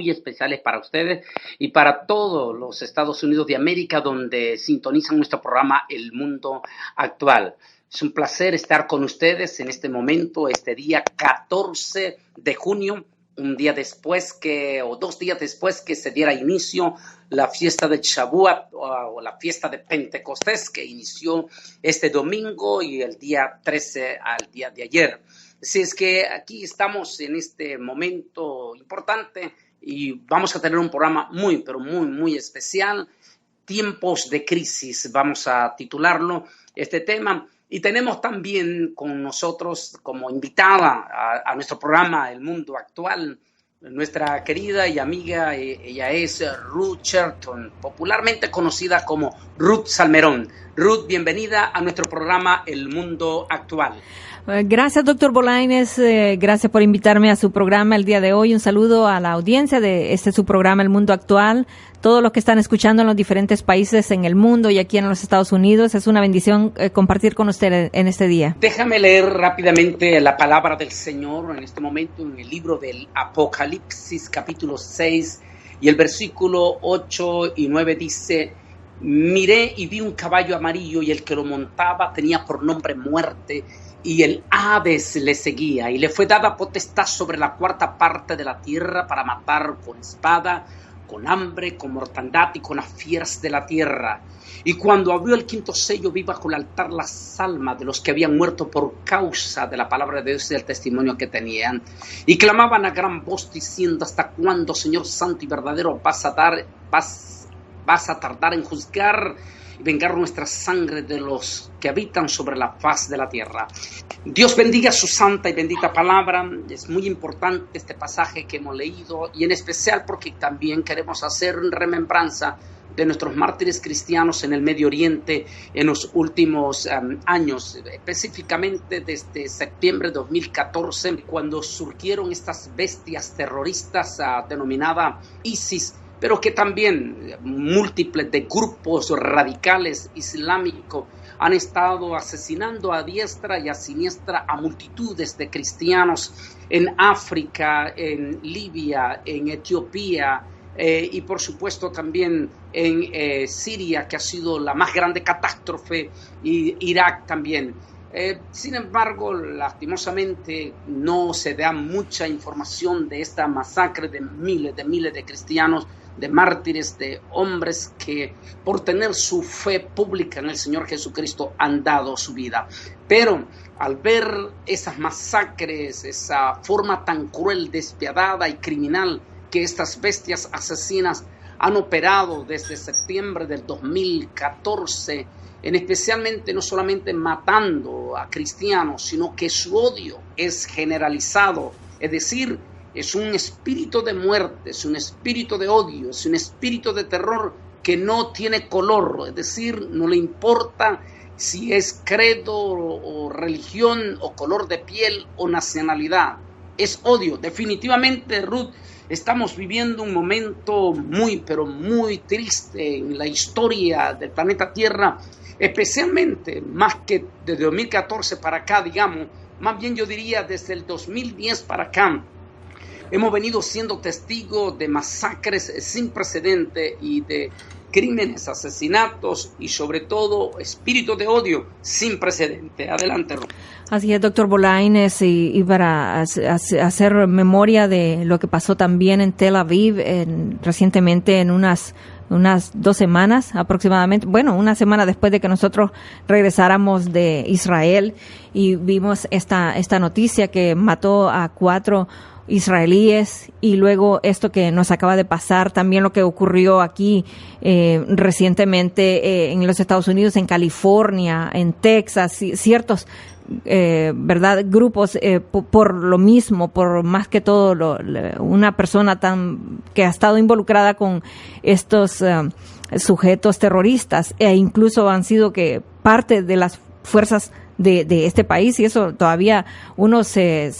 muy especiales para ustedes y para todos los Estados Unidos de América donde sintonizan nuestro programa El Mundo Actual. Es un placer estar con ustedes en este momento, este día 14 de junio, un día después o 2 días después que se diera inicio la fiesta de Shavuot o la fiesta de Pentecostés que inició este domingo y el día 13 al día de ayer. Así es que aquí estamos en este momento importante y vamos a tener un programa muy, pero muy, muy especial. Tiempos de crisis, vamos a titularlo este tema. Y tenemos también con nosotros como invitada a nuestro programa El Mundo Actual, nuestra querida y amiga, ella es Ruth Shelton, popularmente conocida como Ruth Salmerón. Ruth, bienvenida a nuestro programa El Mundo Actual. Gracias, doctor Bolañes. Gracias por invitarme a su programa el día de hoy. Un saludo a la audiencia de su programa El Mundo Actual. Todos los que están escuchando en los diferentes países en el mundo y aquí en los Estados Unidos. Es una bendición compartir con usted en este día. Déjame leer rápidamente la palabra del Señor en este momento en el libro del Apocalipsis, capítulo 6, y el versículo 8 y 9 dice: miré y vi un caballo amarillo y el que lo montaba tenía por nombre Muerte, y el Hades le seguía, y le fue dada potestad sobre la 4ª parte de la tierra para matar con espada, con hambre, con mortandad y con las fieras de la tierra. Y cuando abrió el 5º sello, vi bajo el altar las almas de los que habían muerto por causa de la palabra de Dios y del testimonio que tenían. Y clamaban a gran voz diciendo: ¿hasta cuándo, Señor santo y verdadero, vas a tardar en juzgar y vengar nuestra sangre de los que habitan sobre la faz de la tierra? Dios bendiga su santa y bendita palabra. Es muy importante este pasaje que hemos leído, y en especial porque también queremos hacer remembranza de nuestros mártires cristianos en el Medio Oriente en los últimos años, específicamente desde septiembre de 2014, cuando surgieron estas bestias terroristas denominadas ISIS, pero que también múltiples de grupos radicales islámicos han estado asesinando a diestra y a siniestra a multitudes de cristianos en África, en Libia, en Etiopía, y por supuesto también en Siria, que ha sido la más grande catástrofe, y Irak también. Sin embargo, lastimosamente no se da mucha información de esta masacre de miles de cristianos, de mártires, de hombres que por tener su fe pública en el Señor Jesucristo han dado su vida. Pero al ver esas masacres, esa forma tan cruel, despiadada y criminal que estas bestias asesinas han operado desde septiembre del 2014, especialmente no solamente matando a cristianos, sino que su odio es generalizado, es decir, es un espíritu de muerte, es un espíritu de odio, es un espíritu de terror que no tiene color, es decir, no le importa si es credo o religión o color de piel o nacionalidad, es odio. Definitivamente, Ruth, estamos viviendo un momento muy, pero muy triste en la historia del planeta Tierra, especialmente más que desde 2014 para acá, digamos, más bien yo diría desde el 2010 para acá. Hemos venido siendo testigos de masacres sin precedente y de crímenes, asesinatos y sobre todo espíritu de odio sin precedente. Adelante, Ruth. Así es, doctor Bolañes, y para hacer memoria de lo que pasó también en Tel Aviv recientemente en unas 2 semanas aproximadamente, bueno, una semana después de que nosotros regresáramos de Israel, y vimos esta noticia que mató a 4 israelíes, y luego esto que nos acaba de pasar, también lo que ocurrió aquí recientemente en los Estados Unidos, en California, en Texas, ciertos verdad, grupos por lo mismo, por más que todo una persona que ha estado involucrada con estos sujetos terroristas, e incluso han sido que parte de las fuerzas de este país, y eso todavía uno se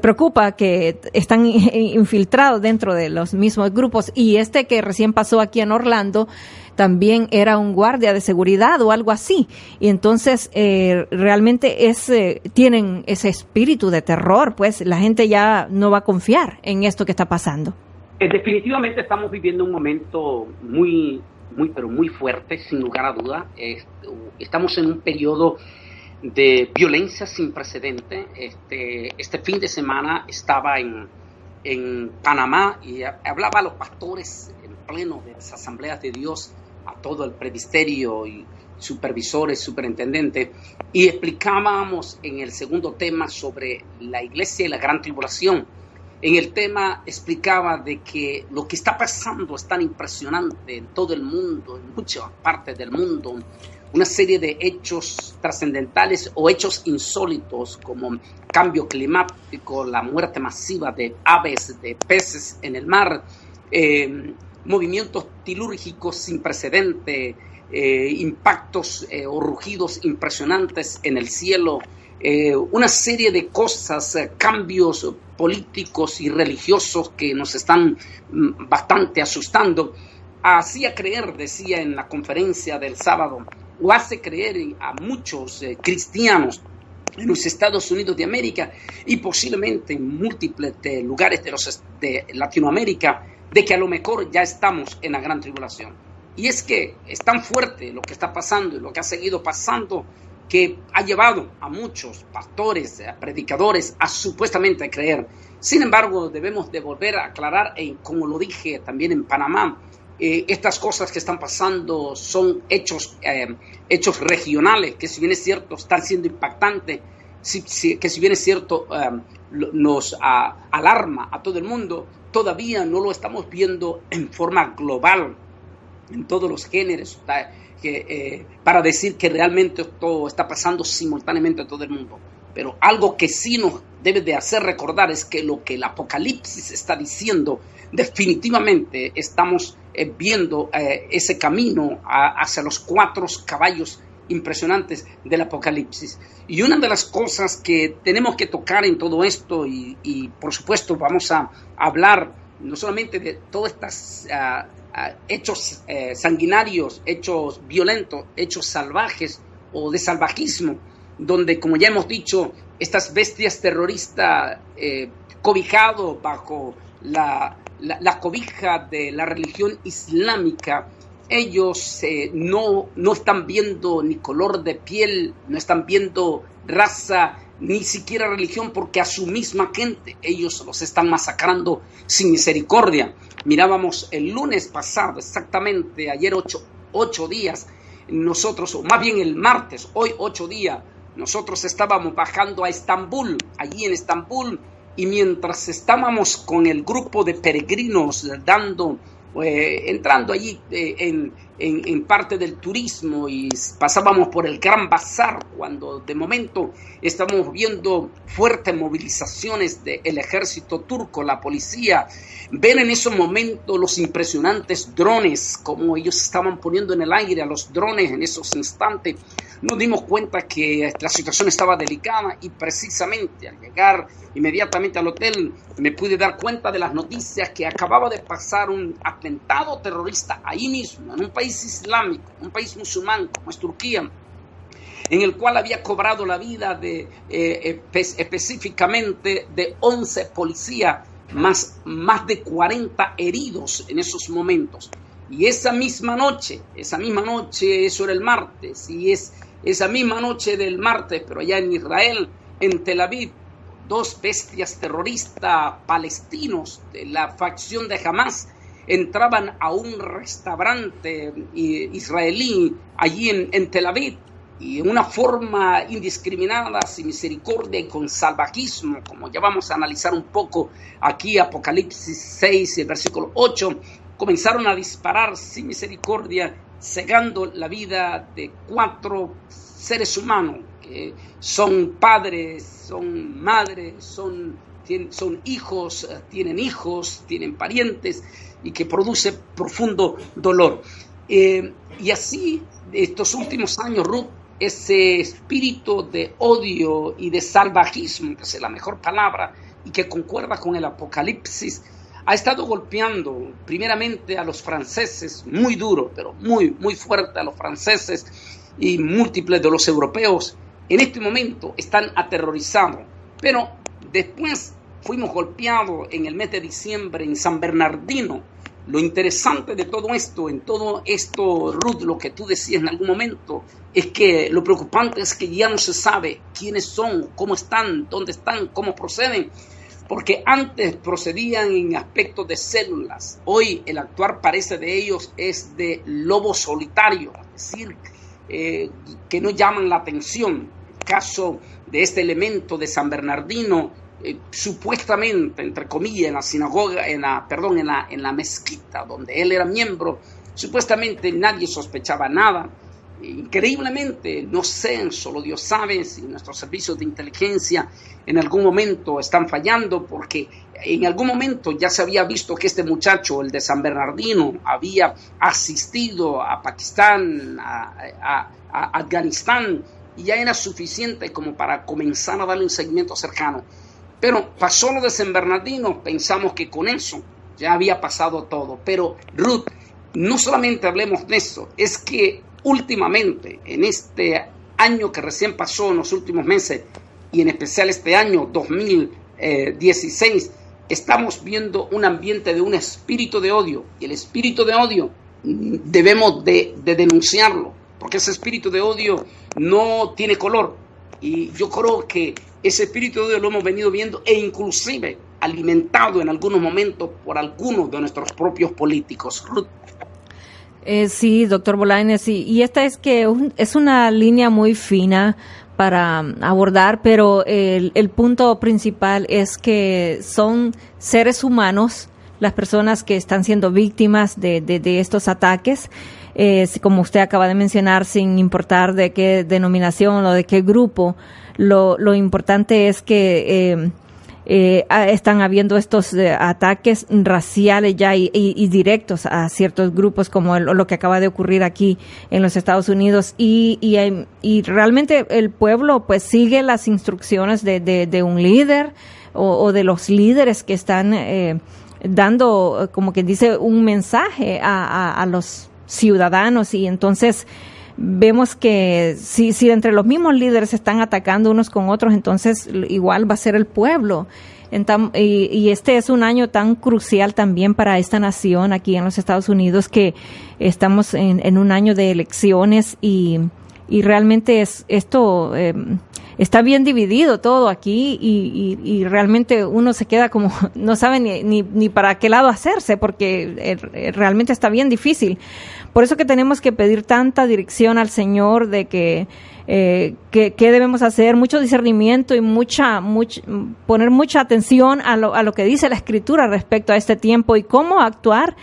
preocupa que están infiltrados dentro de los mismos grupos. Y este que recién pasó aquí en Orlando también era un guardia de seguridad o algo así, y entonces realmente tienen ese espíritu de terror, pues la gente ya no va a confiar en esto que está pasando. Definitivamente estamos viviendo un momento pero muy fuerte, sin lugar a duda. Estamos en un periodo de violencia sin precedente. Este fin de semana estaba en Panamá y hablaba a los pastores en pleno de las asambleas de Dios, a todo el presbiterio y supervisores, superintendentes, y explicábamos en el segundo tema sobre la iglesia y la gran tribulación. En el tema explicaba de que lo que está pasando es tan impresionante en todo el mundo, en muchas partes del mundo, una serie de hechos trascendentales o hechos insólitos como cambio climático, la muerte masiva de aves, de peces en el mar, movimientos tilúrgicos sin precedente, impactos o rugidos impresionantes en el cielo, una serie de cosas, cambios políticos y religiosos que nos están bastante asustando. Hacía creer, decía en la conferencia del sábado, o hace creer a muchos cristianos en los Estados Unidos de América y posiblemente en múltiples lugares de Latinoamérica, de que a lo mejor ya estamos en la gran tribulación. Y es que es tan fuerte lo que está pasando y lo que ha seguido pasando que ha llevado a muchos pastores, a predicadores, a supuestamente creer. Sin embargo, debemos de volver a aclarar, como lo dije también en Panamá, estas cosas que están pasando son hechos regionales, que si bien es cierto están siendo impactantes, que si bien es cierto nos alarma a todo el mundo, todavía no lo estamos viendo en forma global, en todos los géneros, para decir que realmente todo está pasando simultáneamente a todo el mundo. Pero algo que sí nos debe de hacer recordar es que lo que el Apocalipsis está diciendo, definitivamente estamos viendo ese camino hacia los 4 caballos impresionantes del Apocalipsis. Y una de las cosas que tenemos que tocar en todo esto, y por supuesto vamos a hablar no solamente de todas estas hechos sanguinarios, hechos violentos, hechos salvajes o de salvajismo, donde, como ya hemos dicho, estas bestias terroristas cobijados bajo la cobija de la religión islámica, ellos no están viendo ni color de piel, no están viendo raza, ni siquiera religión, porque a su misma gente ellos los están masacrando sin misericordia. Mirábamos el lunes pasado, exactamente ayer 8 días, nosotros, o más bien el martes, hoy 8 días, nosotros estábamos bajando a Estambul, allí en Estambul, y mientras estábamos con el grupo de peregrinos entrando allí en parte del turismo y pasábamos por el Gran Bazar, cuando de momento estamos viendo fuertes movilizaciones del ejército turco, la policía. Ven en esos momentos los impresionantes drones, como ellos estaban poniendo en el aire a los drones en esos instantes. Nos dimos cuenta que la situación estaba delicada y precisamente al llegar inmediatamente al hotel me pude dar cuenta de las noticias que acababa de pasar un atentado terrorista ahí mismo, en un país islámico, un país musulmán como es Turquía, en el cual había cobrado la vida específicamente de 11 policías, más de 40 heridos en esos momentos. Y esa misma noche, eso era el martes, y esa misma noche del martes, pero allá en Israel, en Tel Aviv, 2 bestias terroristas palestinos de la facción de Hamas entraban a un restaurante israelí allí en Tel Aviv, y en una forma indiscriminada, sin misericordia y con salvajismo, como ya vamos a analizar un poco aquí, Apocalipsis 6, el versículo 8, comenzaron a disparar sin misericordia, cegando la vida de 4 seres humanos, que son padres, son madres, son hijos, tienen parientes, y que produce profundo dolor. Y así, estos últimos años, Ruth, ese espíritu de odio y de salvajismo, que es la mejor palabra y que concuerda con el Apocalipsis, ha estado golpeando primeramente a los franceses, muy duro, pero muy, muy fuerte a los franceses, y múltiples de los europeos en este momento están aterrorizados. Pero después fuimos golpeados en el mes de diciembre en San Bernardino. Lo interesante de todo esto, Ruth, lo que tú decías en algún momento, es que lo preocupante es que ya no se sabe quiénes son, cómo están, dónde están, cómo proceden, porque antes procedían en aspectos de células. Hoy el actuar parece de ellos es de lobo solitario, es decir, que no llaman la atención. El caso de este elemento de San Bernardino, supuestamente, entre comillas, en la sinagoga, en la mezquita donde él era miembro, supuestamente nadie sospechaba nada. Increíblemente, no sé, solo Dios sabe si nuestros servicios de inteligencia en algún momento están fallando, porque en algún momento ya se había visto que este muchacho, el de San Bernardino, había asistido a Pakistán, a Afganistán, y ya era suficiente como para comenzar a darle un seguimiento cercano. Pero pasó lo de San Bernardino, pensamos que con eso ya había pasado todo. Pero Ruth, no solamente hablemos de eso, es que últimamente, en este año que recién pasó, en los últimos meses, y en especial este año 2016, estamos viendo un ambiente de un espíritu de odio. Y el espíritu de odio debemos de denunciarlo, porque ese espíritu de odio no tiene color. Y yo creo que ese espíritu de odio lo hemos venido viendo e inclusive alimentado en algunos momentos por algunos de nuestros propios políticos. Ruth. Sí, doctor Bolaños, y esta es que es una línea muy fina para abordar, pero el punto principal es que son seres humanos las personas que están siendo víctimas de estos ataques, como usted acaba de mencionar, sin importar de qué denominación o de qué grupo. Lo importante es que están habiendo estos ataques raciales ya y directos a ciertos grupos, como lo que acaba de ocurrir aquí en los Estados Unidos, y realmente el pueblo pues sigue las instrucciones de un líder o de los líderes que están dando, como que dice, un mensaje a los ciudadanos, y entonces vemos que si entre los mismos líderes se están atacando unos con otros, entonces igual va a ser el pueblo. Y este es un año tan crucial también para esta nación aquí en los Estados Unidos, que estamos en un año de elecciones, y realmente esto está bien dividido todo aquí, y realmente uno se queda como, no sabe ni para qué lado hacerse, porque realmente está bien difícil. Por eso que tenemos que pedir tanta dirección al Señor de que debemos hacer, mucho discernimiento y poner mucha atención a lo que dice la Escritura respecto a este tiempo y cómo actuar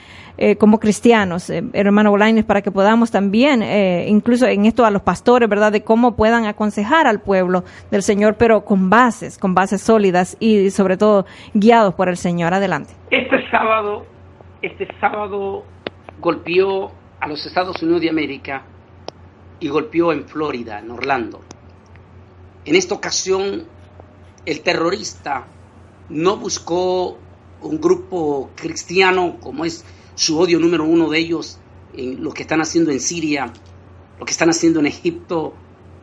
como cristianos, hermano Bolaños, para que podamos también, incluso en esto a los pastores, ¿verdad?, de cómo puedan aconsejar al pueblo del Señor, pero con bases sólidas y sobre todo guiados por el Señor. Adelante. Este sábado golpeó a los Estados Unidos de América y golpeó en Florida, en Orlando. En esta ocasión, el terrorista no buscó un grupo cristiano, como es su odio número uno de ellos, en lo que están haciendo en Siria, lo que están haciendo en Egipto,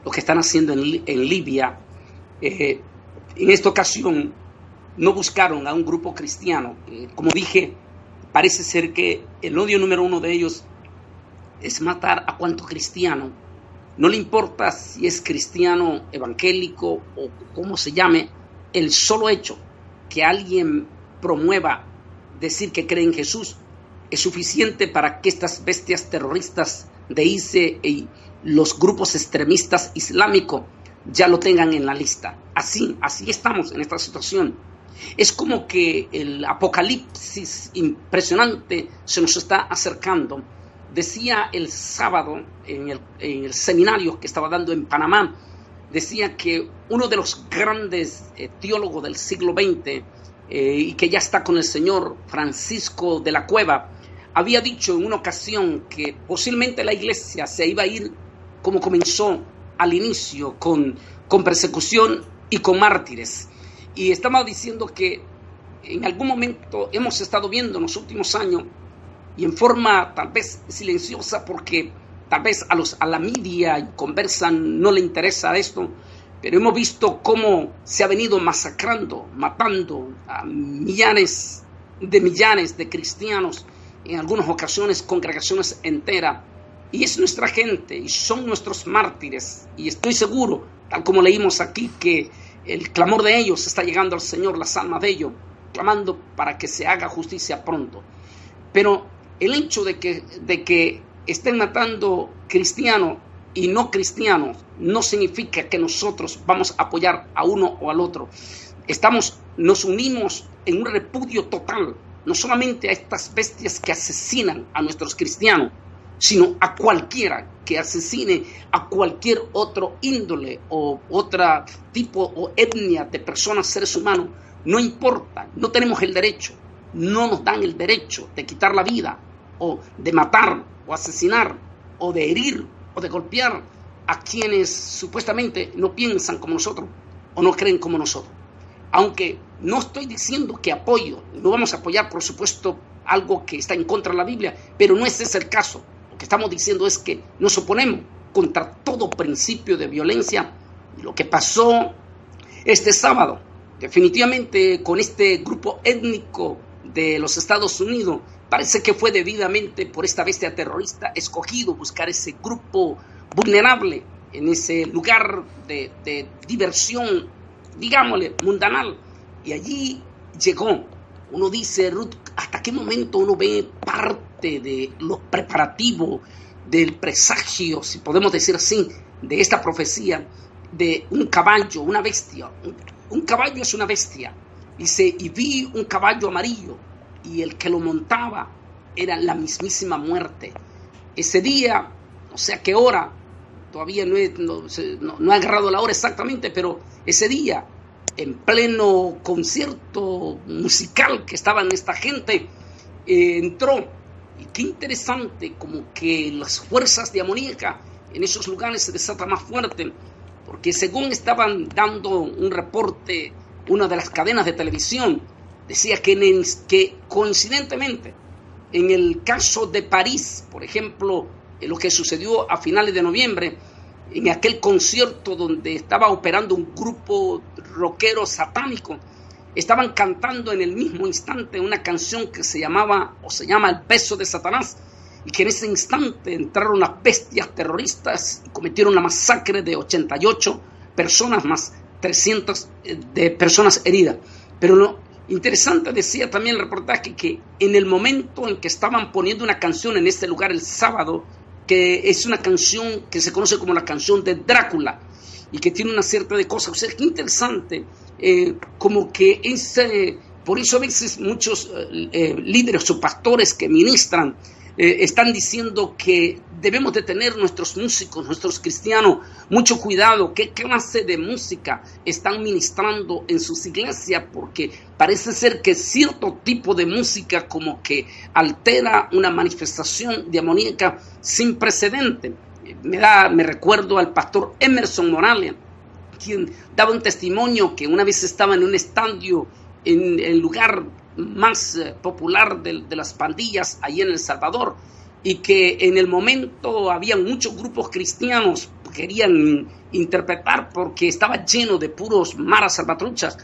lo que están haciendo en Libia. En esta ocasión no buscaron a un grupo cristiano. Como dije, parece ser que el odio número uno de ellos es matar a cuanto cristiano. No le importa si es cristiano, evangélico o cómo se llame, el solo hecho que alguien promueva decir que cree en Jesús es suficiente para que estas bestias terroristas de ISIS y los grupos extremistas islámicos ya lo tengan en la lista. Así estamos en esta situación. Es como que el apocalipsis impresionante se nos está acercando. Decía el sábado en el seminario que estaba dando en Panamá, decía que uno de los grandes teólogos del siglo XX y que ya está con el Señor, Francisco de la Cueva, había dicho en una ocasión que posiblemente la iglesia se iba a ir como comenzó al inicio, con persecución y con mártires. Y estaba diciendo que en algún momento hemos estado viendo en los últimos años, y en forma tal vez silenciosa, porque tal vez a la media y conversan no le interesa esto, pero hemos visto cómo se ha venido masacrando, matando a millares de cristianos, en algunas ocasiones congregaciones enteras, y es nuestra gente, y son nuestros mártires, y estoy seguro, tal como leímos aquí, que el clamor de ellos está llegando al Señor, las almas de ellos, clamando para que se haga justicia pronto. Pero el hecho de que estén matando cristianos y no cristianos no significa que nosotros vamos a apoyar a uno o al otro. Nos unimos en un repudio total, no solamente a estas bestias que asesinan a nuestros cristianos, sino a cualquiera que asesine a cualquier otro índole o otro tipo o etnia de personas, seres humanos. No importa, no tenemos el derecho, no nos dan el derecho de quitar la vida o de matar o asesinar o de herir o de golpear a quienes supuestamente no piensan como nosotros o no creen como nosotros. Aunque no estoy diciendo que no vamos a apoyar, por supuesto, algo que está en contra de la Biblia, pero no ese es el caso. Lo que estamos diciendo es que nos oponemos contra todo principio de violencia. Lo que pasó este sábado, definitivamente con este grupo étnico de los Estados Unidos, parece que fue debidamente por esta bestia terrorista escogido buscar ese grupo vulnerable en ese lugar de diversión, digámosle, mundanal. Y allí llegó. Uno dice, Ruth, ¿hasta qué momento uno ve parte de los preparativos, del presagio, si podemos decir así, de esta profecía, de un caballo, una bestia? Un caballo es una bestia. Dice, y vi un caballo amarillo, y el que lo montaba era la mismísima muerte. Ese día, no sé a qué hora, todavía no he agarrado la hora exactamente, pero ese día, en pleno concierto musical que estaban esta gente, entró, y qué interesante, como que las fuerzas demoníacas en esos lugares se desatan más fuerte, porque según estaban dando un reporte, una de las cadenas de televisión, decía que coincidentemente, en el caso de París, por ejemplo, lo que sucedió a finales de noviembre, en aquel concierto donde estaba operando un grupo rockero satánico, estaban cantando en el mismo instante una canción que se llama El beso de Satanás, y que en ese instante entraron las bestias terroristas y cometieron la masacre de 88 personas, más 300 de personas heridas. Pero lo interesante, decía también el reportaje, que en el momento en que estaban poniendo una canción en este lugar el sábado, que es una canción que se conoce como la canción de Drácula, y que tiene una cierta de cosas. O sea, qué interesante, como que por eso a veces muchos líderes o pastores que ministran están diciendo que debemos de tener nuestros músicos, nuestros cristianos, mucho cuidado, qué clase de música están ministrando en sus iglesias, porque parece ser que cierto tipo de música como que altera una manifestación demoníaca sin precedente. Me recuerdo al pastor Emerson Morales, quien daba un testimonio que una vez estaba en un estadio en el lugar más popular de las pandillas ahí en El Salvador, y que en el momento había muchos grupos cristianos que querían interpretar porque estaba lleno de puros maras salvatruchas,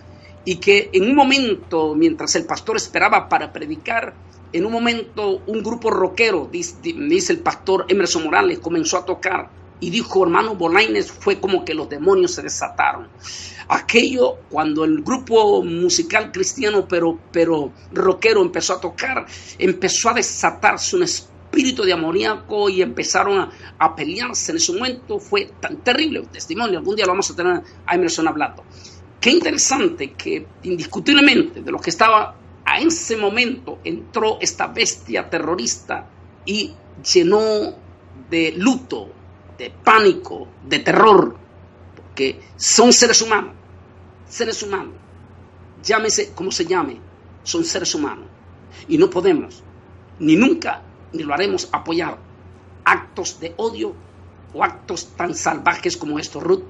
y que en un momento, mientras el pastor esperaba para predicar, en un momento un grupo rockero, dice el pastor Emerson Morales, comenzó a tocar, y dijo, hermano Bolañes, fue como que los demonios se desataron. Aquello, cuando el grupo musical cristiano, pero rockero empezó a tocar, empezó a desatarse un espíritu demoníaco y empezaron a pelearse. En ese momento fue tan terrible el testimonio. Algún día lo vamos a tener a Emerson hablando. Qué interesante que indiscutiblemente de lo que estaba a ese momento entró esta bestia terrorista y llenó de luto, de pánico, de terror, porque son seres humanos, llámese como se llame, son seres humanos, y no podemos, ni nunca, ni lo haremos, apoyar actos de odio o actos tan salvajes como estos, Ruth.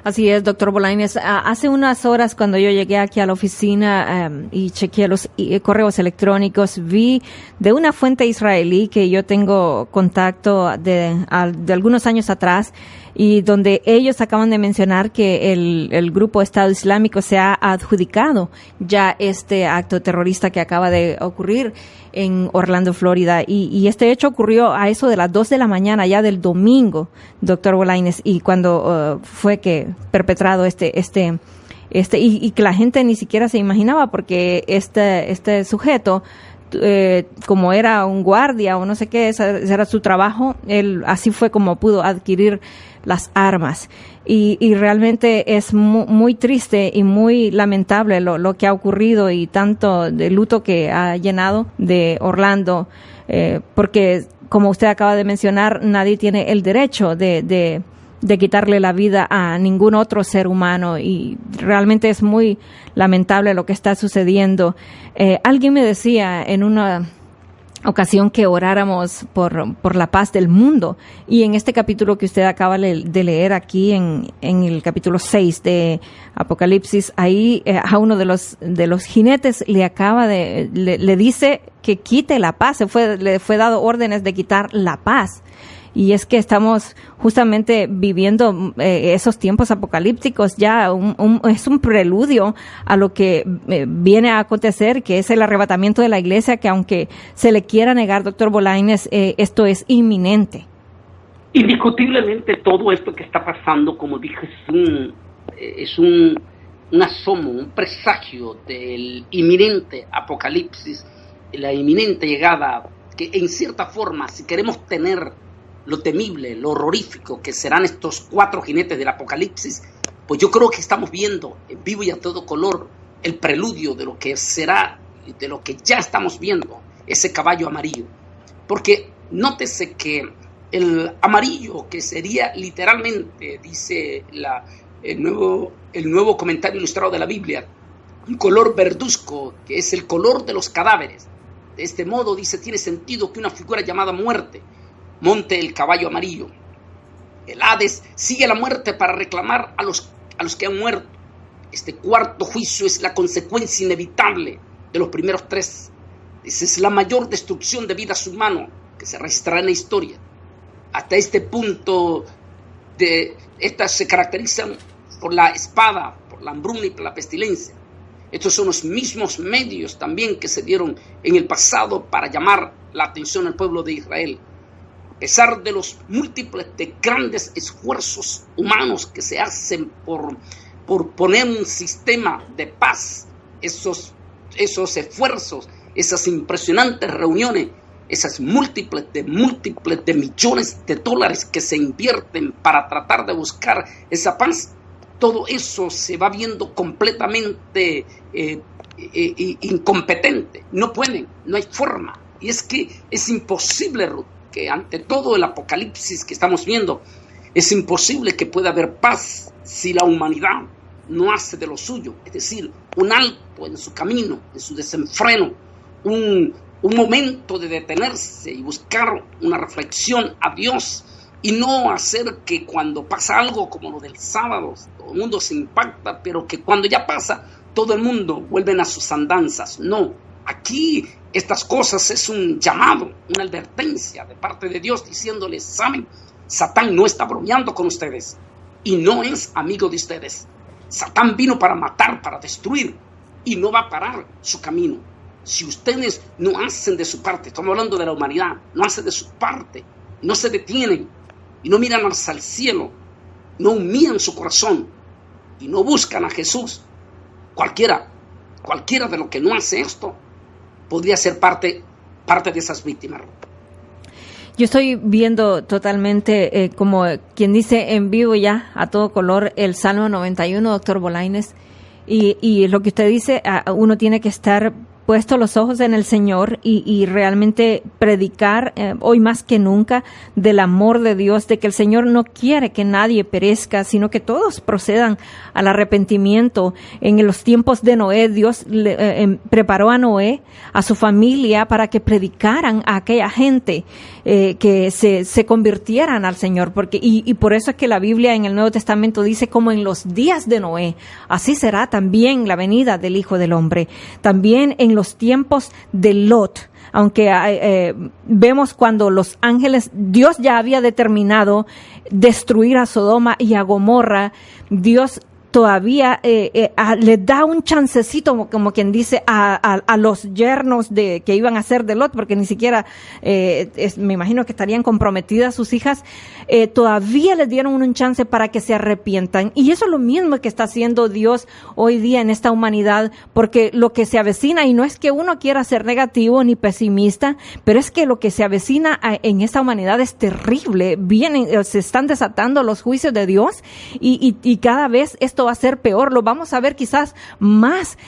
Así es, doctor Bolañes. Hace unas horas, cuando yo llegué aquí a la oficina y chequeé los correos electrónicos, vi de una fuente israelí que yo tengo contacto de algunos años atrás, y donde ellos acaban de mencionar que el grupo Estado Islámico se ha adjudicado ya este acto terrorista que acaba de ocurrir en Orlando, Florida, y este hecho ocurrió a eso de las 2 de la mañana ya del domingo, doctor Bolaños, y cuando fue que perpetrado y que la gente ni siquiera se imaginaba, porque este sujeto, como era un guardia o no sé qué, ese era su trabajo, él así fue como pudo adquirir las armas. Y realmente es muy triste y muy lamentable lo que ha ocurrido, y tanto de luto que ha llenado de Orlando, porque como usted acaba de mencionar, nadie tiene el derecho de quitarle la vida a ningún otro ser humano, y realmente es muy lamentable lo que está sucediendo. Alguien me decía en una ocasión que oráramos por la paz del mundo, y en este capítulo que usted acaba de leer aquí en el capítulo 6 de Apocalipsis, ahí a uno de los jinetes le dice que quite la paz, le fue dado órdenes de quitar la paz. Y es que estamos justamente viviendo esos tiempos apocalípticos ya, es un preludio a lo que viene a acontecer, que es el arrebatamiento de la iglesia, que aunque se le quiera negar, doctor Bolaños, esto es inminente. Indiscutiblemente todo esto que está pasando, como dije, es un asomo, un presagio del inminente apocalipsis, la inminente llegada, que en cierta forma, si queremos tener lo temible, lo horrorífico que serán estos 4 jinetes del Apocalipsis, pues yo creo que estamos viendo en vivo y a todo color el preludio de lo que será, de lo que ya estamos viendo, ese caballo amarillo. Porque nótese que el amarillo, que sería literalmente, dice el nuevo comentario ilustrado de la Biblia, un color verduzco, que es el color de los cadáveres. De este modo, dice, tiene sentido que una figura llamada muerte monte el caballo amarillo. El Hades sigue la muerte para reclamar a los que han muerto. Este cuarto juicio es la consecuencia inevitable de los primeros 3. Esa es la mayor destrucción de vidas humanas que se registrará en la historia. Hasta este punto, estas se caracterizan por la espada, por la hambruna y por la pestilencia. Estos son los mismos medios también que se dieron en el pasado para llamar la atención al pueblo de Israel. A pesar de los múltiples de grandes esfuerzos humanos que se hacen por poner un sistema de paz, esos esfuerzos, esas impresionantes reuniones, esas múltiples de millones de dólares que se invierten para tratar de buscar esa paz, todo eso se va viendo completamente incompetente. No pueden, no hay forma. Y es que es imposible, Ruth, que ante todo el apocalipsis que estamos viendo, es imposible que pueda haber paz si la humanidad no hace de lo suyo, es decir, un alto en su camino, en su desenfreno, un momento de detenerse y buscar una reflexión a Dios, y no hacer que cuando pasa algo como lo del sábado, todo el mundo se impacta, pero que cuando ya pasa, todo el mundo vuelve a sus andanzas. No, aquí estas cosas es un llamado, una advertencia de parte de Dios diciéndoles, ¿saben? Satán no está bromeando con ustedes y no es amigo de ustedes. Satán vino para matar, para destruir, y no va a parar su camino. Si ustedes no hacen de su parte, estamos hablando de la humanidad, no hacen de su parte, no se detienen y no miran hacia el cielo, no humillan su corazón y no buscan a Jesús, cualquiera de los que no hace esto podría ser parte de esas víctimas. Yo estoy viendo totalmente, como quien dice, en vivo ya, a todo color, el Salmo 91, doctor Bolaños, y lo que usted dice, uno tiene que estar puesto los ojos en el Señor y realmente predicar hoy más que nunca del amor de Dios, de que el Señor no quiere que nadie perezca, sino que todos procedan al arrepentimiento. En los tiempos de Noé, Dios preparó a Noé, a su familia, para que predicaran a aquella gente, que se convirtieran al Señor, porque y por eso es que la Biblia en el Nuevo Testamento dice, como en los días de Noé, así será también la venida del Hijo del Hombre. También en los tiempos de Lot, aunque vemos cuando los ángeles, Dios ya había determinado destruir a Sodoma y a Gomorra, Dios todavía les da un chancecito, como quien dice, a los yernos que iban a ser de Lot, porque ni siquiera, me imagino que estarían comprometidas sus hijas, todavía les dieron un chance para que se arrepientan. Y eso es lo mismo que está haciendo Dios hoy día en esta humanidad, porque lo que se avecina, y no es que uno quiera ser negativo ni pesimista, pero es que lo que se avecina en esta humanidad es terrible. Se están desatando los juicios de Dios y cada vez esto va a ser peor, lo vamos a ver quizás más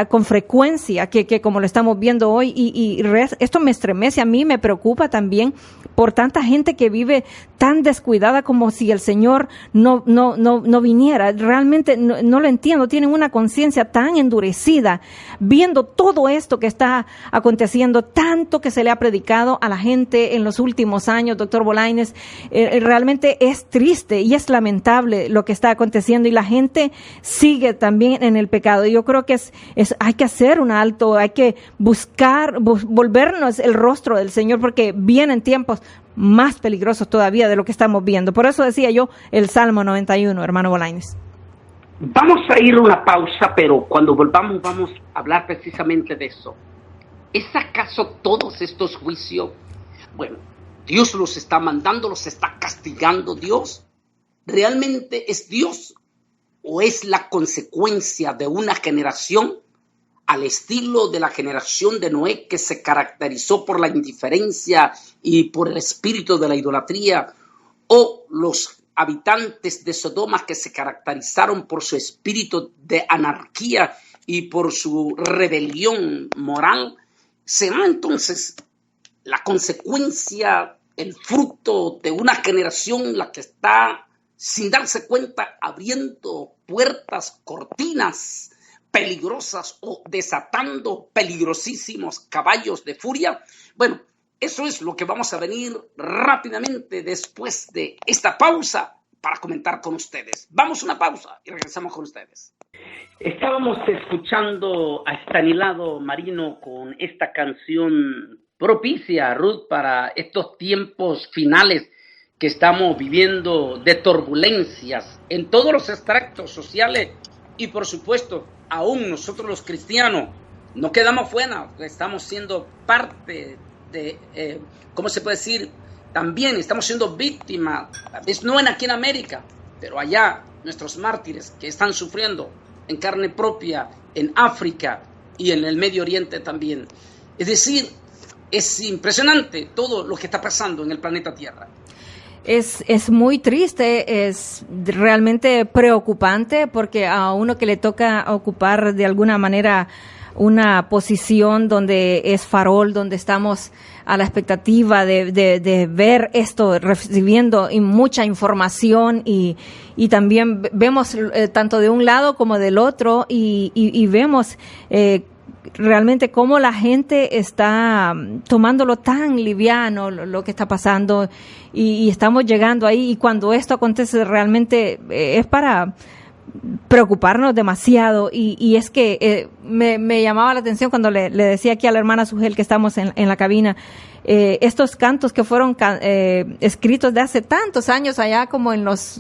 con frecuencia que como lo estamos viendo hoy esto me estremece, a mí me preocupa también por tanta gente que vive tan descuidada como si el Señor no viniera. Realmente no lo entiendo, tienen una conciencia tan endurecida viendo todo esto que está aconteciendo, tanto que se le ha predicado a la gente en los últimos años, doctor Bolañes. Realmente es triste y es lamentable lo que está aconteciendo y la gente sigue también en el pecado. Yo creo que hay que hacer un alto, hay que volvernos el rostro del Señor, porque vienen tiempos más peligrosos todavía de lo que estamos viendo. Por eso decía yo el Salmo 91, hermano Bolañes. Vamos a ir a una pausa, pero cuando volvamos vamos a hablar precisamente de eso. ¿Es acaso todos estos juicios? Bueno, Dios los está mandando, los está castigando Dios. ¿Realmente es Dios o es la consecuencia de una generación al estilo de la generación de Noé, que se caracterizó por la indiferencia y por el espíritu de la idolatría, o los habitantes de Sodoma, que se caracterizaron por su espíritu de anarquía y por su rebelión moral? ¿Será entonces la consecuencia, el fruto de una generación la que está, sin darse cuenta, abriendo puertas, cortinas peligrosas o desatando peligrosísimos caballos de furia? Bueno, eso es lo que vamos a venir rápidamente después de esta pausa para comentar con ustedes. Vamos a una pausa y regresamos con ustedes. Estábamos escuchando a Estanislao Marino con esta canción propicia, Ruth, para estos tiempos finales que estamos viviendo de turbulencias en todos los extractos sociales y, por supuesto, aún nosotros los cristianos no quedamos fuera, estamos siendo parte de, ¿cómo se puede decir? También estamos siendo víctimas, tal vez no aquí en América, pero allá nuestros mártires que están sufriendo en carne propia en África y en el Medio Oriente también. Es decir, es impresionante todo lo que está pasando en el planeta Tierra. Es muy triste, es realmente preocupante, porque a uno que le toca ocupar de alguna manera una posición donde es farol, donde estamos a la expectativa de ver esto, recibiendo mucha información y también vemos tanto de un lado como del otro y vemos realmente cómo la gente está tomándolo tan liviano lo que está pasando y estamos llegando ahí, y cuando esto acontece realmente es para preocuparnos demasiado y es que me llamaba la atención cuando le decía aquí a la hermana Sugel que estamos en la cabina, estos cantos que fueron escritos de hace tantos años, allá como en los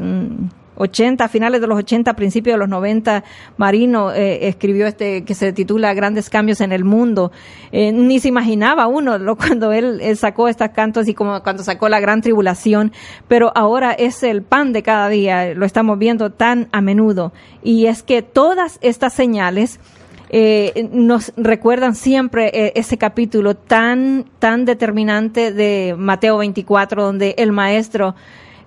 80, finales de los 80, principios de los 90, Marino escribió que se titula Grandes Cambios en el Mundo. Ni se imaginaba uno cuando él sacó estos cantos y como cuando sacó La Gran Tribulación, pero ahora es el pan de cada día, lo estamos viendo tan a menudo. Y es que todas estas señales nos recuerdan siempre ese capítulo tan determinante de Mateo 24, donde el maestro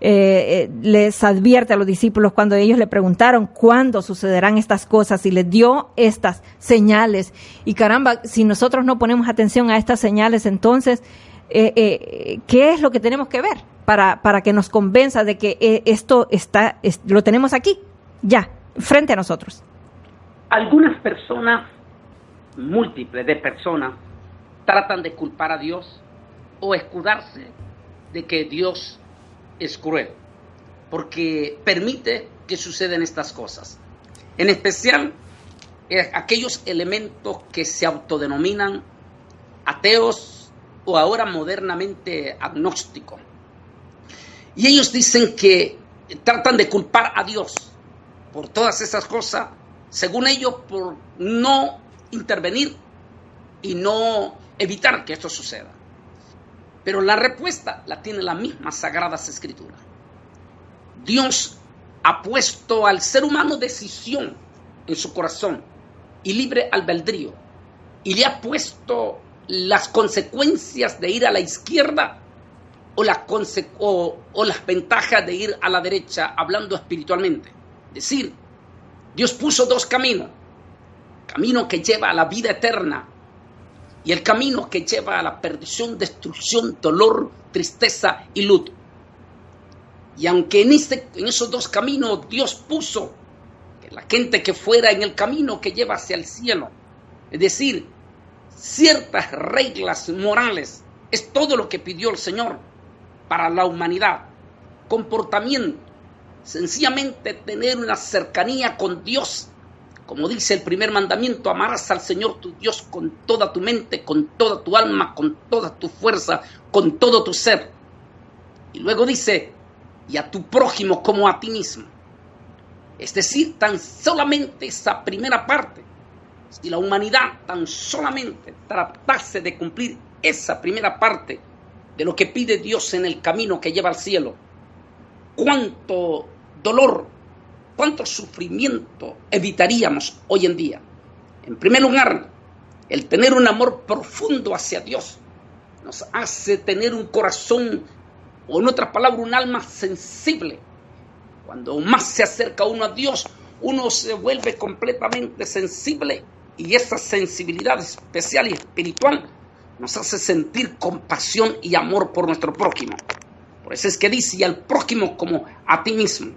les advierte a los discípulos cuando ellos le preguntaron cuándo sucederán estas cosas y les dio estas señales. Y caramba, si nosotros no ponemos atención a estas señales, entonces ¿qué es lo que tenemos que ver para que nos convenza de que esto lo tenemos aquí, ya, frente a nosotros? Algunas personas, múltiples de personas, tratan de culpar a Dios o escudarse de que Dios es cruel, porque permite que sucedan estas cosas. En especial, aquellos elementos que se autodenominan ateos o ahora modernamente agnósticos. Y ellos dicen que tratan de culpar a Dios por todas esas cosas, según ellos, por no intervenir y no evitar que esto suceda. Pero la respuesta la tiene las mismas Sagradas Escrituras. Dios ha puesto al ser humano decisión en su corazón y libre albedrío, y le ha puesto las consecuencias de ir a la izquierda o las ventajas de ir a la derecha, hablando espiritualmente. Es decir, Dios puso dos caminos: camino que lleva a la vida eterna y el camino que lleva a la perdición, destrucción, dolor, tristeza y luto. Y aunque en esos dos caminos Dios puso que la gente que fuera en el camino que lleva hacia el cielo, es decir, ciertas reglas morales, es todo lo que pidió el Señor para la humanidad. Comportamiento, sencillamente tener una cercanía con Dios. Como dice el primer mandamiento: amarás al Señor tu Dios con toda tu mente, con toda tu alma, con toda tu fuerza, con todo tu ser. Y luego dice: y a tu prójimo como a ti mismo. Es decir, tan solamente esa primera parte, si la humanidad tan solamente tratase de cumplir esa primera parte de lo que pide Dios en el camino que lleva al cielo, cuánto dolor, cuánto sufrimiento evitaríamos hoy en día. En primer lugar, el tener un amor profundo hacia Dios nos hace tener un corazón, o en otras palabras, un alma sensible. Cuando más se acerca uno a Dios, uno se vuelve completamente sensible, y esa sensibilidad especial y espiritual nos hace sentir compasión y amor por nuestro prójimo. Por eso es que dice: y al prójimo como a ti mismo.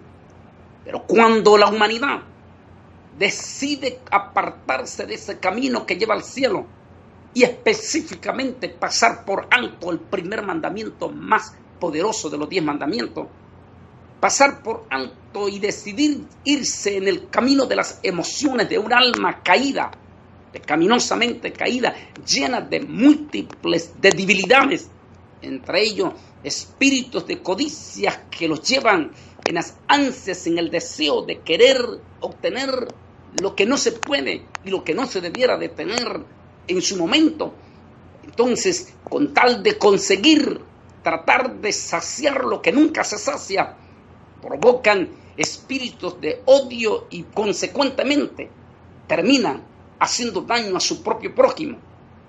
Pero cuando la humanidad decide apartarse de ese camino que lleva al cielo y específicamente pasar por alto el primer mandamiento más poderoso de los 10 mandamientos, pasar por alto y decidir irse en el camino de las emociones de un alma caída, pecaminosamente caída, llena de múltiples debilidades, entre ellos espíritus de codicia que los llevan en las ansias, en el deseo de querer obtener lo que no se puede y lo que no se debiera de tener en su momento. Entonces, con tal de conseguir tratar de saciar lo que nunca se sacia, provocan espíritus de odio y consecuentemente terminan haciendo daño a su propio prójimo.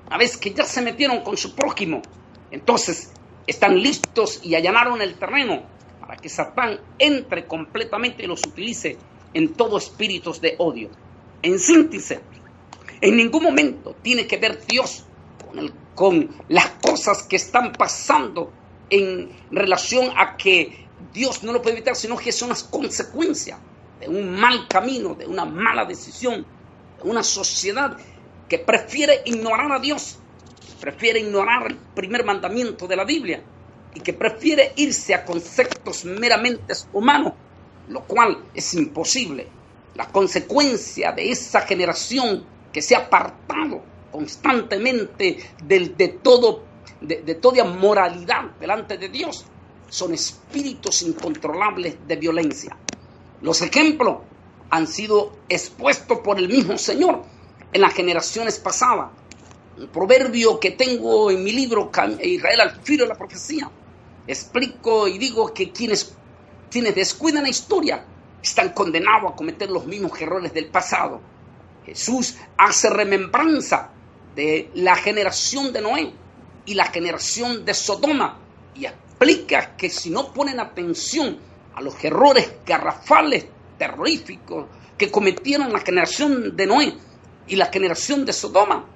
Una vez que ya se metieron con su prójimo, entonces están listos y allanaron el terreno para que Satán entre completamente y los utilice en todo espíritus de odio. En síntesis, en ningún momento tiene que ver Dios con las cosas que están pasando en relación a que Dios no lo puede evitar, sino que son las consecuencias de un mal camino, de una mala decisión, de una sociedad que prefiere ignorar a Dios, prefiere ignorar el primer mandamiento de la Biblia y que prefiere irse a conceptos meramente humanos, lo cual es imposible. La consecuencia de esa generación que se ha apartado constantemente de toda moralidad delante de Dios son espíritus incontrolables de violencia. Los ejemplos han sido expuestos por el mismo Señor en las generaciones pasadas. Un proverbio que tengo en mi libro, Israel al filo de la profecía, explico y digo que quienes descuidan la historia están condenados a cometer los mismos errores del pasado. Jesús hace remembranza de la generación de Noé y la generación de Sodoma y explica que si no ponen atención a los errores garrafales, terroríficos que cometieron la generación de Noé y la generación de Sodoma,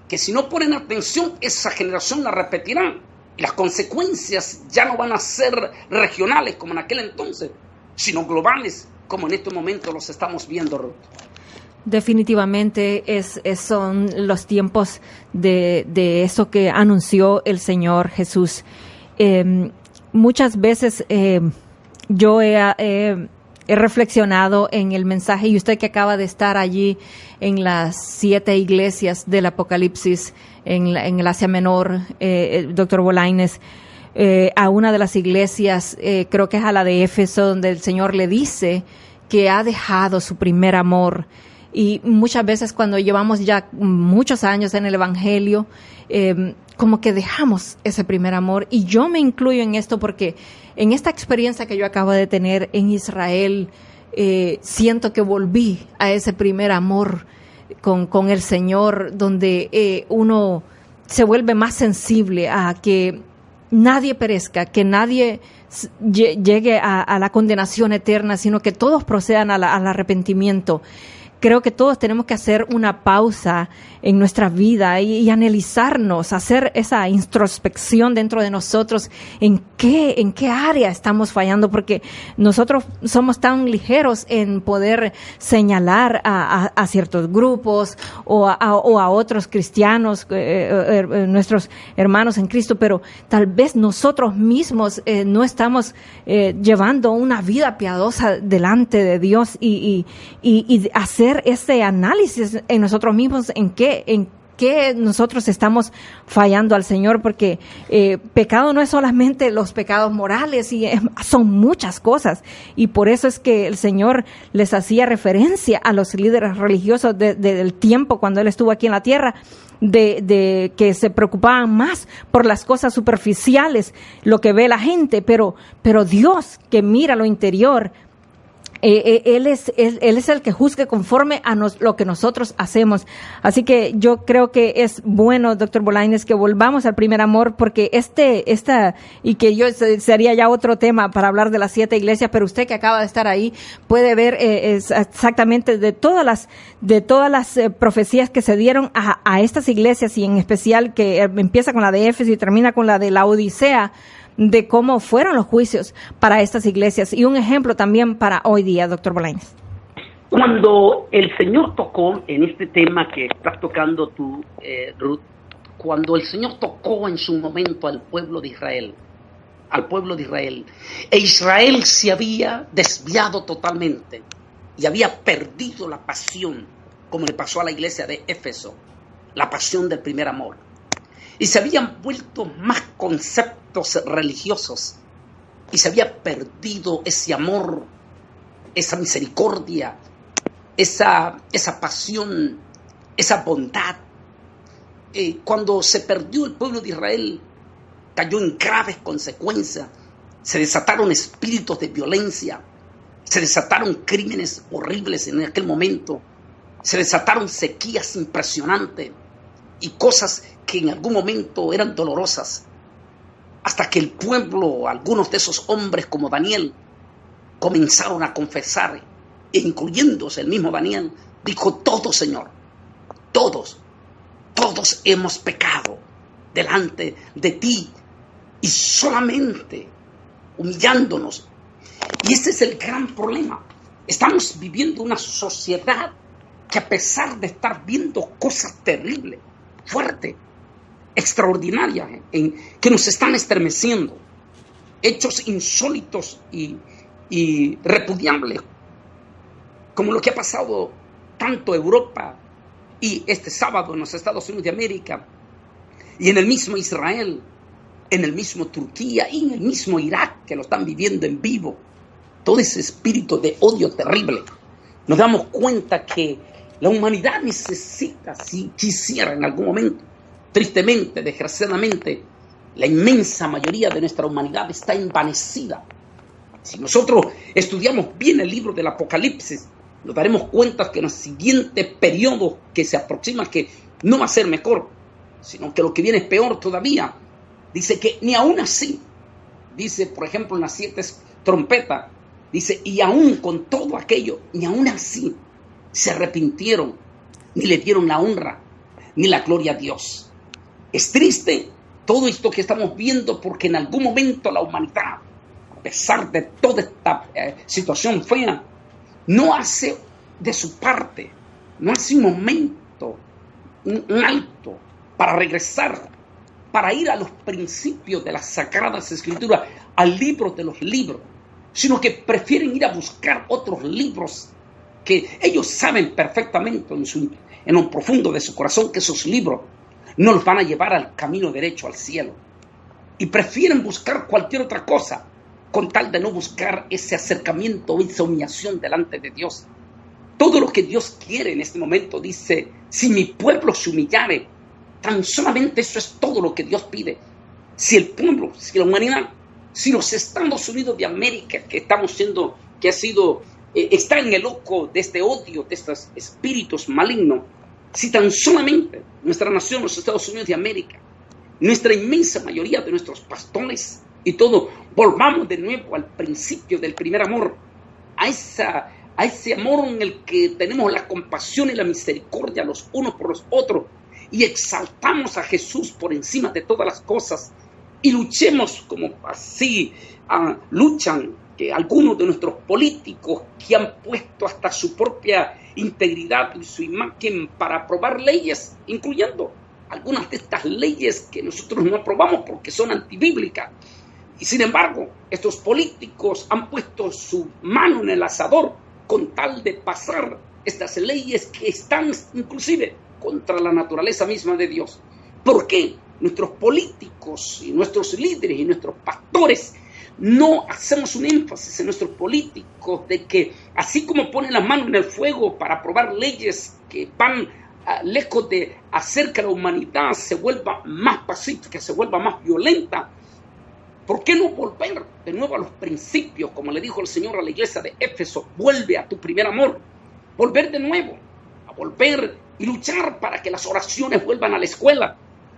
que si no ponen atención, esa generación la repetirán y las consecuencias ya no van a ser regionales como en aquel entonces, sino globales como en este momento los estamos viendo, Ruth. Definitivamente son los tiempos de eso que anunció el Señor Jesús. Muchas veces yo he he reflexionado en el mensaje, y usted que acaba de estar allí en las 7 iglesias del Apocalipsis en el Asia Menor, doctor Bolañes, a una de las iglesias, creo que es a la de Éfeso, donde el Señor le dice que ha dejado su primer amor. Y muchas veces cuando llevamos ya muchos años en el Evangelio, como que dejamos ese primer amor. Y yo me incluyo en esto porque en esta experiencia que yo acabo de tener en Israel, siento que volví a ese primer amor con el Señor, donde uno se vuelve más sensible a que nadie perezca, que nadie llegue a la condenación eterna, sino que todos procedan al arrepentimiento. Creo que todos tenemos que hacer una pausa en nuestra vida y analizarnos, hacer esa introspección dentro de nosotros en qué área estamos fallando, porque nosotros somos tan ligeros en poder señalar a ciertos grupos o a otros cristianos, nuestros hermanos en Cristo, pero tal vez nosotros mismos no estamos llevando una vida piadosa delante de Dios y hacer ese análisis en nosotros mismos en qué nosotros estamos fallando al Señor, porque pecado no es solamente los pecados morales, y son muchas cosas, y por eso es que el Señor les hacía referencia a los líderes religiosos del tiempo cuando Él estuvo aquí en la tierra, de que se preocupaban más por las cosas superficiales, lo que ve la gente, pero Dios, que mira lo interior, Él es el que juzgue conforme a lo que nosotros hacemos. Así que yo creo que es bueno, doctor Bolañes, que volvamos al primer amor, porque y que yo sería ya otro tema para hablar de las 7 iglesias, pero usted que acaba de estar ahí puede ver exactamente de todas las profecías que se dieron a estas iglesias, y en especial que empieza con la de Éfeso y termina con la de la Odisea, de cómo fueron los juicios para estas iglesias, y un ejemplo también para hoy día, doctor Bolañes. Cuando el Señor tocó en este tema que estás tocando tú, Ruth, cuando el Señor tocó en su momento al pueblo de Israel, e Israel se había desviado totalmente y había perdido la pasión, como le pasó a la iglesia de Éfeso, la pasión del primer amor. Y se habían vuelto más conceptos religiosos, y se había perdido ese amor, esa misericordia, esa pasión, esa bondad. Cuando se perdió el pueblo de Israel, cayó en graves consecuencias. Se desataron espíritus de violencia, se desataron crímenes horribles en aquel momento, se desataron sequías impresionantes y cosas que en algún momento eran dolorosas, hasta que el pueblo, algunos de esos hombres como Daniel, comenzaron a confesar, e incluyéndose el mismo Daniel, dijo: todos, Señor, todos hemos pecado delante de ti, y solamente humillándonos. Y ese es el gran problema. Estamos viviendo una sociedad que, a pesar de estar viendo cosas terribles, fuertes, extraordinarias, que nos están estremeciendo, hechos insólitos y repudiables, como lo que ha pasado tanto en Europa y este sábado en los Estados Unidos de América, y en el mismo Israel, en el mismo Turquía y en el mismo Irak, que lo están viviendo en vivo. Todo ese espíritu de odio terrible. Nos damos cuenta que la humanidad necesita, si quisiera en algún momento, tristemente, desgraciadamente, la inmensa mayoría de nuestra humanidad está envanecida. Si nosotros estudiamos bien el libro del Apocalipsis, nos daremos cuenta que en el siguiente periodo que se aproxima, que no va a ser mejor, sino que lo que viene es peor todavía. Dice que ni aún así, dice por ejemplo en las 7 trompetas, dice: y aún con todo aquello, ni aún así se arrepintieron, ni le dieron la honra, ni la gloria a Dios. Es triste todo esto que estamos viendo, porque en algún momento la humanidad, a pesar de toda esta situación fea, no hace de su parte, no hace un momento, un alto para regresar, para ir a los principios de las Sagradas Escrituras, al libro de los libros, sino que prefieren ir a buscar otros libros que ellos saben perfectamente en lo profundo de su corazón que esos libros no los van a llevar al camino derecho al cielo. Y prefieren buscar cualquier otra cosa con tal de no buscar ese acercamiento, esa humillación delante de Dios. Todo lo que Dios quiere en este momento, dice, si mi pueblo se humillare, tan solamente eso es todo lo que Dios pide. Si el pueblo, si la humanidad, si los Estados Unidos de América, está en el ojo de este odio, de estos espíritus malignos, si tan solamente nuestra nación, los Estados Unidos de América, nuestra inmensa mayoría de nuestros pastores y todo, volvamos de nuevo al principio del primer amor, a ese amor en el que tenemos la compasión y la misericordia los unos por los otros y exaltamos a Jesús por encima de todas las cosas y luchemos como así luchan que algunos de nuestros políticos que han puesto hasta su propia integridad y su imagen para aprobar leyes, incluyendo algunas de estas leyes que nosotros no aprobamos porque son antibíblicas. Y sin embargo, estos políticos han puesto su mano en el asador con tal de pasar estas leyes que están inclusive contra la naturaleza misma de Dios. ¿Por qué nuestros políticos y nuestros líderes y nuestros pastores no hacemos un énfasis en nuestros políticos de que así como ponen la mano en el fuego para aprobar leyes que van lejos de hacer que la humanidad se vuelva más pacífica, se vuelva más violenta? ¿Por qué no volver de nuevo a los principios? Como le dijo el Señor a la iglesia de Éfeso, vuelve a tu primer amor. Volver de nuevo, a volver y luchar para que las oraciones vuelvan a la escuela.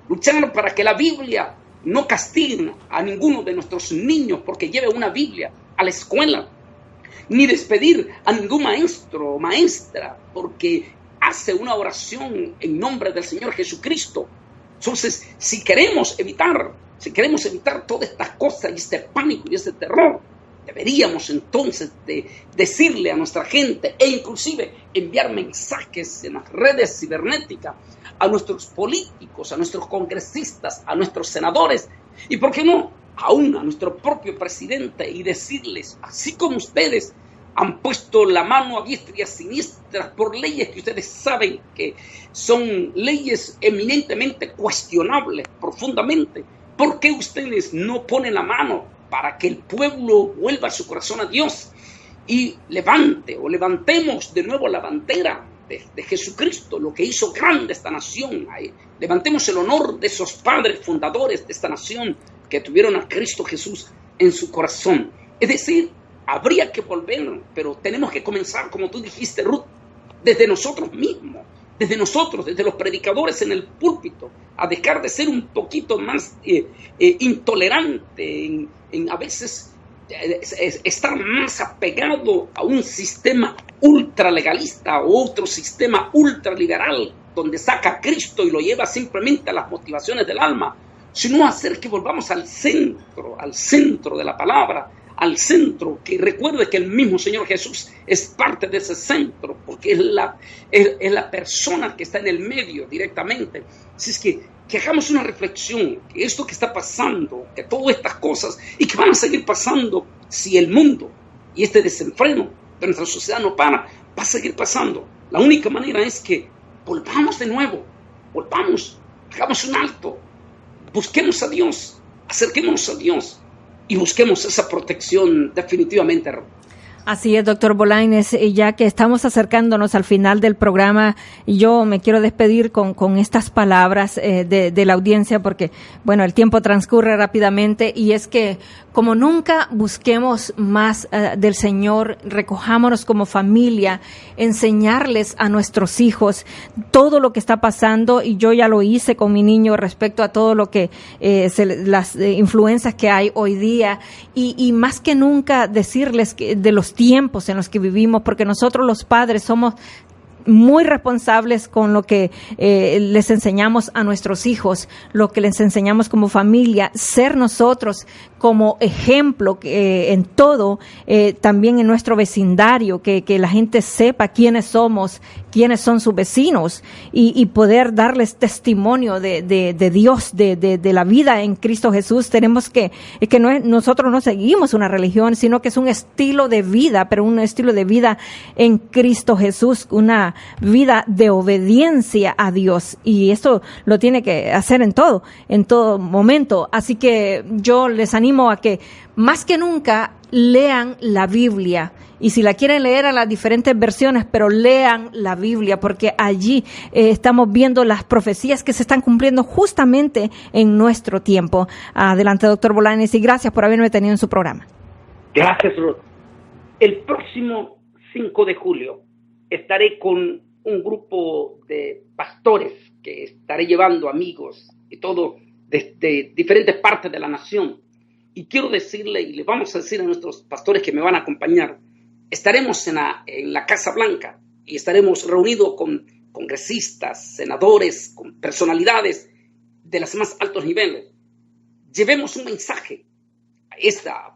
Luchar para que la Biblia no castigue a ninguno de nuestros niños porque lleve una Biblia a la escuela. Ni despedir a ningún maestro o maestra porque hace una oración en nombre del Señor Jesucristo. Entonces, si queremos evitar todas estas cosas y este pánico y este terror, deberíamos entonces de decirle a nuestra gente e inclusive enviar mensajes en las redes cibernéticas a nuestros políticos, a nuestros congresistas, a nuestros senadores y, ¿por qué no?, aún a nuestro propio presidente y decirles, así como ustedes han puesto la mano a diestra y a siniestra por leyes que ustedes saben que son leyes eminentemente cuestionables profundamente, ¿por qué ustedes no ponen la mano para que el pueblo vuelva su corazón a Dios y levantemos de nuevo la bandera de Jesucristo, lo que hizo grande esta nación? Levantemos el honor de esos padres fundadores de esta nación que tuvieron a Cristo Jesús en su corazón. Es decir, habría que volver, pero tenemos que comenzar, como tú dijiste, Ruth, desde nosotros mismos, desde los predicadores en el púlpito, a dejar de ser un poquito más intolerante, a veces estar más apegado a un sistema ultralegalista o otro sistema ultraliberal donde saca a Cristo y lo lleva simplemente a las motivaciones del alma, sino hacer que volvamos al centro de la palabra, al centro, que recuerde que el mismo Señor Jesús es parte de ese centro, porque es la persona que está en el medio directamente. Así es que hagamos una reflexión, que esto que está pasando, que todas estas cosas, y que van a seguir pasando si el mundo y este desenfreno de nuestra sociedad no para, va a seguir pasando. La única manera es que volvamos de nuevo, hagamos un alto, busquemos a Dios, acerquémonos a Dios y busquemos esa protección definitivamente. Así es, doctor Bolaños, ya que estamos acercándonos al final del programa, yo me quiero despedir con estas palabras de la audiencia, porque, bueno, el tiempo transcurre rápidamente y es que como nunca busquemos más del Señor, recojámonos como familia, enseñarles a nuestros hijos todo lo que está pasando, y yo ya lo hice con mi niño respecto a todo lo que las influencias que hay hoy día, y más que nunca decirles de los tiempos en los que vivimos, porque nosotros los padres somos muy responsables con lo que les enseñamos a nuestros hijos, lo que les enseñamos como familia, ser nosotros como ejemplo en todo, también en nuestro vecindario, que la gente sepa quiénes somos, quiénes son sus vecinos y poder darles testimonio de Dios, de la vida en Cristo Jesús. Tenemos que nosotros no seguimos una religión, sino que es un estilo de vida, pero un estilo de vida en Cristo Jesús, una vida de obediencia a Dios. Y esto lo tiene que hacer en todo momento. Así que yo les animo a que más que nunca lean la Biblia. Y si la quieren leer a las diferentes versiones, pero lean la Biblia, porque allí estamos viendo las profecías que se están cumpliendo justamente en nuestro tiempo. Adelante, doctor Bolaños, y gracias por haberme tenido en su programa. Gracias, Ruth. El próximo 5 de julio estaré con un grupo de pastores que estaré llevando, amigos y todo desde diferentes partes de la nación. Y quiero decirle, y le vamos a decir a nuestros pastores que me van a acompañar, estaremos en la Casa Blanca y estaremos reunidos con congresistas, senadores, con personalidades de los más altos niveles. Llevemos un mensaje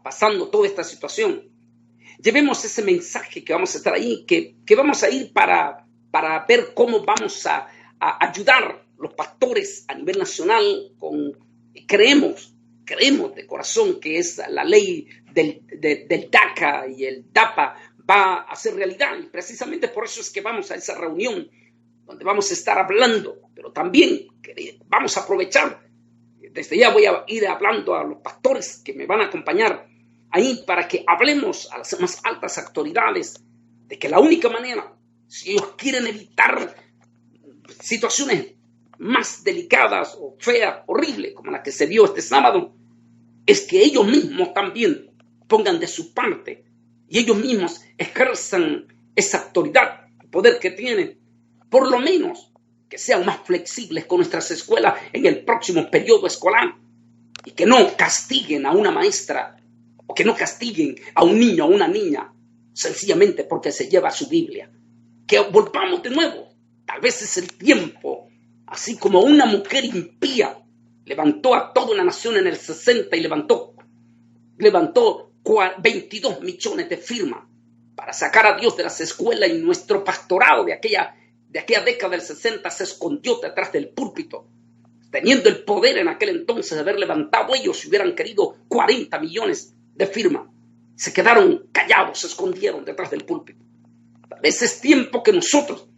pasando toda esta situación. Llevemos ese mensaje que vamos a estar ahí, que vamos a ir para ver cómo vamos a ayudar los pastores a nivel nacional. Creemos de corazón que es la ley del DACA y el DAPA va a ser realidad, y precisamente por eso es que vamos a esa reunión donde vamos a estar hablando, pero también vamos a aprovechar, desde ya voy a ir hablando a los pastores que me van a acompañar ahí para que hablemos a las más altas autoridades de que la única manera, si ellos quieren evitar situaciones más delicadas o feas, horribles, como la que se vio este sábado, es que ellos mismos también pongan de su parte y ellos mismos ejerzan esa autoridad, el poder que tienen, por lo menos que sean más flexibles con nuestras escuelas en el próximo periodo escolar y que no castiguen a una maestra o que no castiguen a un niño o una niña sencillamente porque se lleva su Biblia. Que volvamos de nuevo, tal vez es el tiempo, así como una mujer impía levantó a toda una nación en el 60 y levantó 22 millones de firmas para sacar a Dios de las escuelas, y nuestro pastorado de aquella década del 60 se escondió detrás del púlpito, teniendo el poder en aquel entonces de haber levantado ellos si hubieran querido 40 millones de firmas. Se quedaron callados, se escondieron detrás del púlpito. Tal vez es tiempo que nosotros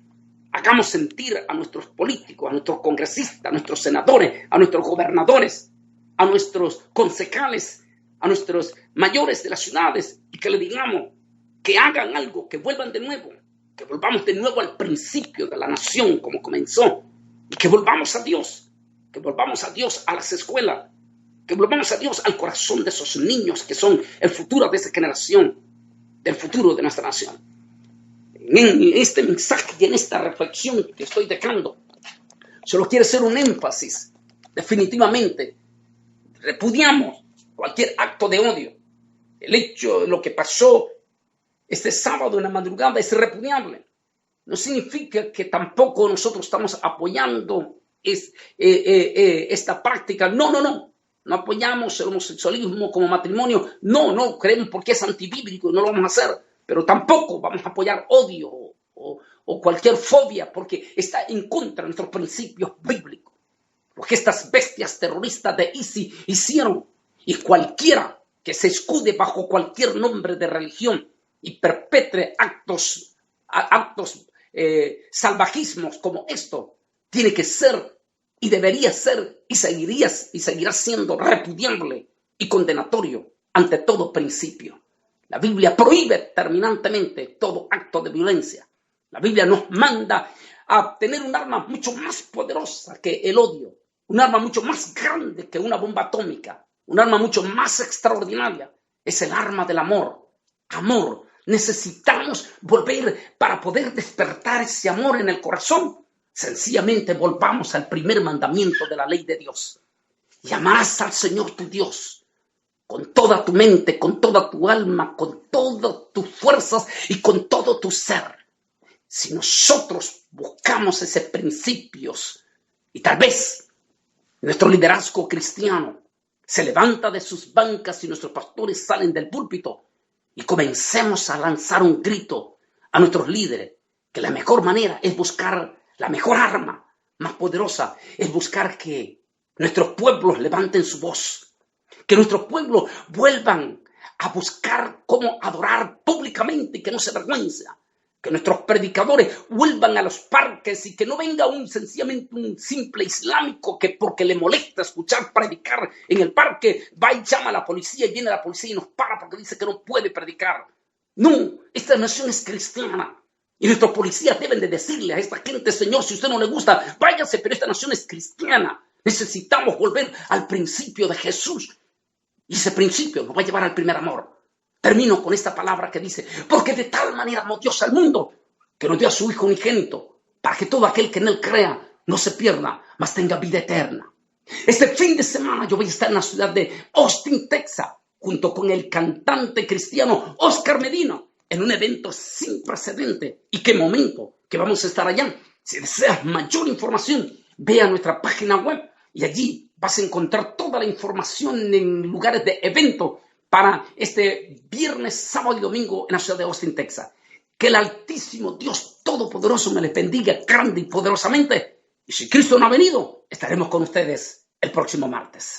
hagamos sentir a nuestros políticos, a nuestros congresistas, a nuestros senadores, a nuestros gobernadores, a nuestros concejales, a nuestros mayores de las ciudades, y que le digamos que hagan algo, que vuelvan de nuevo, que volvamos de nuevo al principio de la nación como comenzó, y que volvamos a Dios, a las escuelas, que volvamos a Dios al corazón de esos niños que son el futuro de esa generación, del futuro de nuestra nación. En este mensaje y en esta reflexión que estoy dejando, solo quiero hacer un énfasis. Definitivamente, repudiamos cualquier acto de odio. El hecho de lo que pasó este sábado en la madrugada es repudiable. No significa que tampoco nosotros estamos apoyando esta práctica. No apoyamos el homosexualismo como matrimonio. No creemos porque es antibíblico y no lo vamos a hacer. Pero tampoco vamos a apoyar odio o cualquier fobia, porque está en contra de nuestros principios bíblicos. Lo que estas bestias terroristas de ISIS hicieron, y cualquiera que se escude bajo cualquier nombre de religión y perpetre actos salvajismos como esto, tiene que ser y debería ser y seguirá siendo repudiable y condenatorio ante todo principio. La Biblia prohíbe terminantemente todo acto de violencia. La Biblia nos manda a tener un arma mucho más poderosa que el odio, un arma mucho más grande que una bomba atómica, un arma mucho más extraordinaria. Es el arma del amor. Amor. Necesitamos volver para poder despertar ese amor en el corazón. Sencillamente volvamos al primer mandamiento de la ley de Dios. Y amarás al Señor tu Dios con toda tu mente, con toda tu alma, con todas tus fuerzas y con todo tu ser. Si nosotros buscamos esos principios, y tal vez nuestro liderazgo cristiano se levanta de sus bancas y nuestros pastores salen del púlpito y comencemos a lanzar un grito a nuestros líderes que la mejor manera es buscar la mejor arma, más poderosa, es buscar que nuestros pueblos levanten su voz, que nuestros pueblos vuelvan a buscar cómo adorar públicamente y que no se avergüenza, que nuestros predicadores vuelvan a los parques y que no venga sencillamente un simple islámico que porque le molesta escuchar predicar en el parque, va y llama a la policía y viene la policía y nos para porque dice que no puede predicar. No, esta nación es cristiana. Y nuestros policías deben de decirle a esta gente, Señor, si a usted no le gusta, váyase, pero esta nación es cristiana. Necesitamos volver al principio de Jesús. Y ese principio nos va a llevar al primer amor. Termino con esta palabra que dice, porque de tal manera amó Dios al mundo, que nos dio a su Hijo unigénito, para que todo aquel que en él crea no se pierda, mas tenga vida eterna. Este fin de semana yo voy a estar en la ciudad de Austin, Texas, junto con el cantante cristiano Oscar Medina, en un evento sin precedente. ¿Y qué momento que vamos a estar allá? Si deseas mayor información, ve a nuestra página web y allí vas a encontrar toda la información en lugares de evento para este viernes, sábado y domingo en la ciudad de Austin, Texas. Que el Altísimo Dios Todopoderoso me les bendiga grande y poderosamente. Y si Cristo no ha venido, estaremos con ustedes el próximo martes.